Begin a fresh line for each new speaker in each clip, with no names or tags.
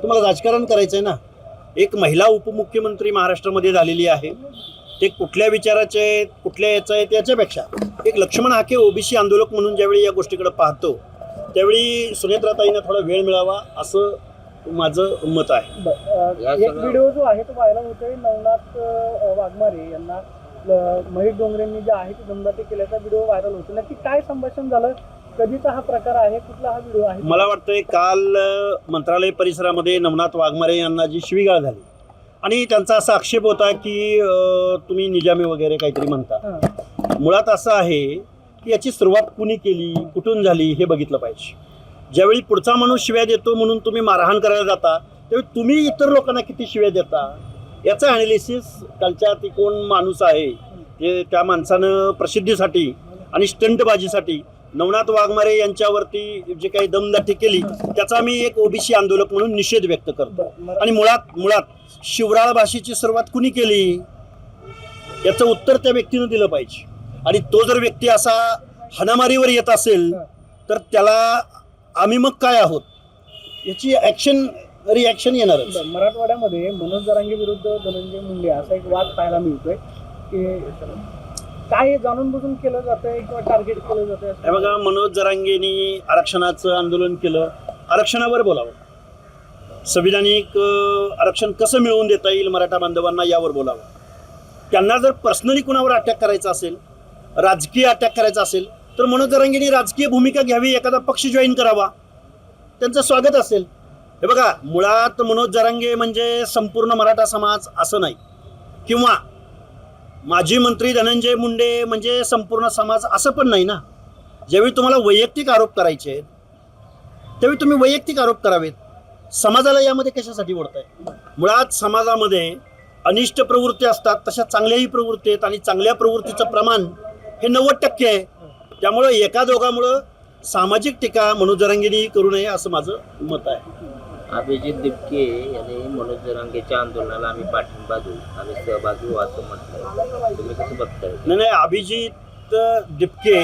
तुम्हाला राजकारण करायचं आहे ना. एक महिला उपमुख्यमंत्री महाराष्ट्रामध्ये झालेली आहे. ते कुठल्या विचाराचे आहेत, कुठल्या याचं आहे त्याच्यापेक्षा एक लक्ष्मण हाके ओबीसी आंदोलक म्हणून ज्यावेळी या गोष्टीकडे पाहतो त्यावेळी सुनेत्राताईंना थोडा वेळ मिळावा असं माझं मत आहे.
एक व्हिडिओ जो आहे तो व्हायरल होतोय. नवनाथ वाघमारे यांना महेश डोंगरेंनी जे आहे ते दमदाटी केल्याचा व्हिडिओ व्हायरल होतो. नक्की काय संभाषण झालं, कधीचा हा प्रकार आहे, कुठला हा व्हिडिओ आहे?
मला वाटतंय काल मंत्रालय परिसरामध्ये नवनाथ वाघमारे यांना जी शिवीगाळ झाली आणि त्यांचा असा आक्षेप होता की तुम्ही निजामी वगैरे काहीतरी म्हणता. मुळात असं आहे की याची सुरुवात कुणी केली, कुठून झाली हे बघितलं पाहिजे. ज्यावेळी पुढचा माणूस शिव्या देतो म्हणून तुम्ही मारहाण करायला जाता त्यावेळी तुम्ही इतर लोकांना किती शिव्या देता याचं ॲनालिसिस कालच्या ती कोण माणूस आहे ते त्या माणसानं प्रसिद्धीसाठी आणि स्टंटबाजीसाठी नवनाथ वाघमारे यांच्यावरती जे काही दमदाटी केली त्याचा मी एक ओबीसी आंदोलक म्हणून निषेध व्यक्त करतो. आणि मुळात शिवराळ भाषेची सुरुवात कुणी केली याचं उत्तर त्या व्यक्तीनं दिलं पाहिजे. आणि तो जर व्यक्ती असा हाणामारीवर येत असेल तर त्याला आम्ही मग काय आहोत याची रिॲक्शन येणारच.
मराठवाड्यामध्ये मनोज जरांगे विरुद्ध धनंजय मुंडे असा एक वाद पाहायला मिळतोय की काय जाणून बुजून केलं जातंय किंवा टार्गेट केलं जातंय?
हे बघा, मनोज जरांगेंनी आरक्षणाचं आंदोलन केलं. आरक्षणावर बोलावं, संविधानिक आरक्षण कसं मिळवून देता येईल मराठा बांधवांना यावर बोलावं. त्यांना जर पर्सनली कुणावर अटॅक करायचा असेल, राजकीय अटॅक करायचा असेल तर मनोज जरांगेंनी राजकीय भूमिका घ्यावी, एखादा पक्ष जॉईन करावा, त्यांचं स्वागत असेल. हे बघा, मुळात मनोज जरांगे म्हणजे संपूर्ण मराठा समाज असं नाही, किंवा माजी मंत्री धनंजय मुंडे म्हणजे संपूर्ण समाज असं पण नाही ना. ज्यावेळी तुम्हाला वैयक्तिक आरोप करायचे आहेत त्यावेळी तुम्ही वैयक्तिक आरोप करावेत. समाजाला यामध्ये कशासाठी ओढताय? मुळात समाजामध्ये अनिष्ट प्रवृत्ती असतात, तशा चांगल्याही प्रवृत्ती आहेत आणि चांगल्या प्रवृत्तीचं प्रमाण हे 90% आहे. त्यामुळं एका दोघामुळं सामाजिक टीका मनोज जरांगेंनी करू नये असं माझं मत आहे.
अभिजित दिपके यांनी मनोज जरांगेच्या आंदोलनाला आम्ही पाठिंबा देऊ, आम्ही सहभागी होऊ असं म्हटलं. तुम्ही कसं बघताय?
नाही, अभिजित दिपके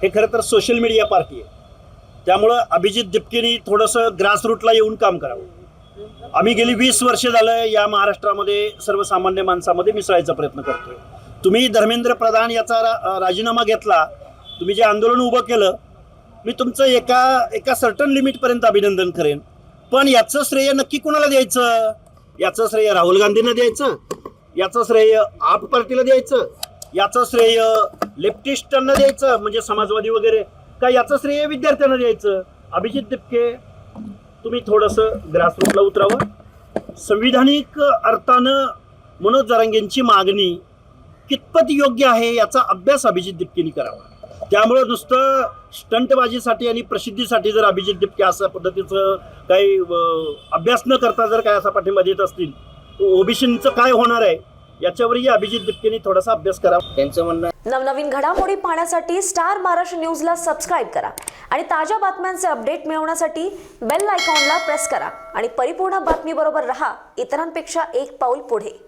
हे खरं तर सोशल मीडिया पार्टी आहे. त्यामुळं अभिजित दिपकेनी थोडंसं ग्रासरूटला येऊन काम करावं. आम्ही गेली 20 वर्ष झालं या महाराष्ट्रामध्ये सर्वसामान्य माणसामध्ये मिसळायचा प्रयत्न करतोय. तुम्ही धर्मेंद्र प्रधान याचा राजीनामा घेतला, तुम्ही जे आंदोलन उभं केलं, मी तुमचं एका सर्टन लिमिटपर्यंत अभिनंदन करेन. पण याचं श्रेय नक्की कोणाला द्यायचं? याचं श्रेय राहुल गांधींना द्यायचं, याचं श्रेय आप पार्टीला द्यायचं, याचं श्रेय लेफ्टिस्टांना द्यायचं म्हणजे समाजवादी वगैरे, का याचं श्रेय विद्यार्थ्यांना द्यायचं? अभिजित दिपके, तुम्ही थोडंसं ग्रासरूटला उतरावं. संविधानिक अर्थानं मनोज जरांगेंची मागणी कितपत योग्य आहे याचा अभ्यास अभिजित दिपकेनी करावा. त्यामुळं नुसतं स्टंटबाजीसाठी आणि प्रसिद्धीसाठी जर अभिजित दिपके अशा पद्धतीचं काही अभ्यास न करता जर काय असा पाठिंबा देत असतील तर ओबीसींचं काय होणार आहे याच्यावरही अभिजित दिपकेनी थोडासा अभ्यास करावा.
त्यांचं म्हणणं.
नवनवीन घडामोडी पाहण्यासाठी स्टार महाराष्ट्र न्यूजला सबस्क्राईब करा आणि ताज्या बातम्यांचे अपडेट मिळवण्यासाठी बेल आयकॉनला प्रेस करा आणि परिपूर्ण बातमीबरोबर रहा, इतरांपेक्षा एक पाऊल पुढे.